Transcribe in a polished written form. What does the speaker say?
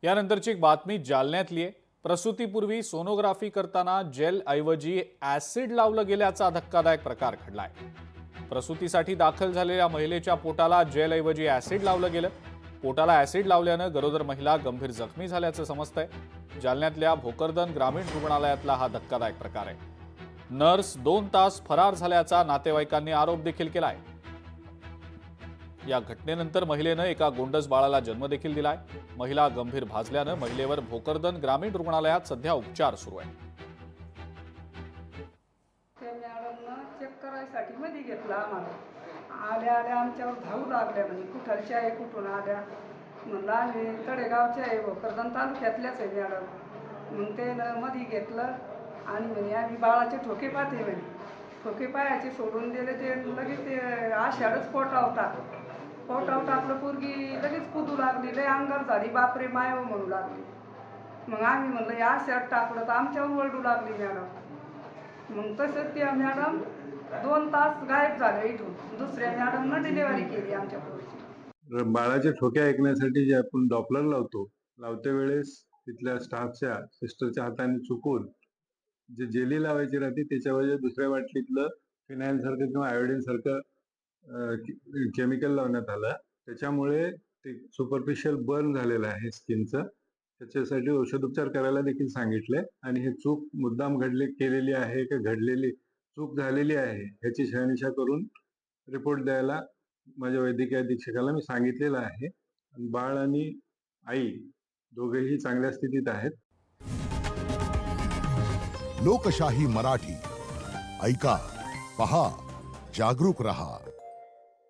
यानंतरची एक बातमी जालन्यातली आहे। प्रसूतीपूर्वी सोनोग्राफी करताना जेल ऐवजी ऍसिड लावलं गेल्याचा धक्कादायक प्रकार घडलाय। प्रसूतीसाठी दाखल झालेल्या महिलेच्या पोटाला जेल ऐवजी ऍसिड लावलं गेलं। पोटाला ऍसिड लावल्यानं गरोदर महिला गंभीर जखमी झाल्याचं समजतंय। जालन्यातल्या भोकरदन ग्रामीण रुग्णालयातला हा धक्कादायक प्रकार आहे। नर्स 2 तास फरार झाल्याचा नातेवाईकांनी आरोप देखील केलाय। या घटनेनंतर महिलेनं एका गोंडस बाळाला जन्म देखील दिलाय। महिला गंभीर भाजल्यानं महिलेवर भोकरदन ग्रामीण रुग्णालयात सध्या उपचार सुरू आहेत। त्या मॅडमनं चेक करायसाठी मध्ये घेतला आम्हाला। आल्या आमच्यावर धावू लागल्या, म्हणजे कुठलच्या आहे कुठून आल्या। म्हणलं आम्ही तळेगावच्या आहे, भोकरदन तालुक्यातल्याच आहे मॅडम। मग ते मध्ये घेतलं आणि म्हणे आम्ही बाळाचे ठोके पाहते म्हणे। ठोके पायाचे सोडून दिले, ते लगेच ते आषाढच पोटावर टाकलं। पोरगी लगेच कुदू लागली, लय अंगार झाली, बापरे मायव म्हणू लागली। मग आम्ही म्हणलं या आषाढ टाकलं तर आमच्यावर ओरडू लागली मॅडम। मग तसंच त्या मॅडम 2 तास गायब झाल्या इथून। दुसऱ्या मॅडमनं डिलिव्हरी केली आमच्या पोरीची। बाळाचे ठोके ऐकण्यासाठी जे आपण डॉपलर लावते वेळेस तिथल्या स्टाफच्या सिस्टरच्या हाताने चुकून जे जेली लावायची राहते त्याच्यावर दुसऱ्या बाटलीतलं फिनाईल सारखं किंवा आयोडीन सारखं केमिकल लावण्यात आलं। त्याच्यामुळे ते सुपरफिशियल बर्न झालेलं आहे स्किनचं। त्याच्यासाठी औषधोपचार करायला देखील सांगितले आणि हे चूक मुद्दाम केलेली आहे की घडलेली चूक झालेली आहे ह्याची शहानिशा करून रिपोर्ट द्यायला माझ्या वैद्यकीय अधीक्षकाला मी सांगितलेलं आहे। बाळ आणि आई दोघेही चांगल्या स्थितीत आहेत। लोकशाही मराठी ऐका, पहा, जागरूक रहा।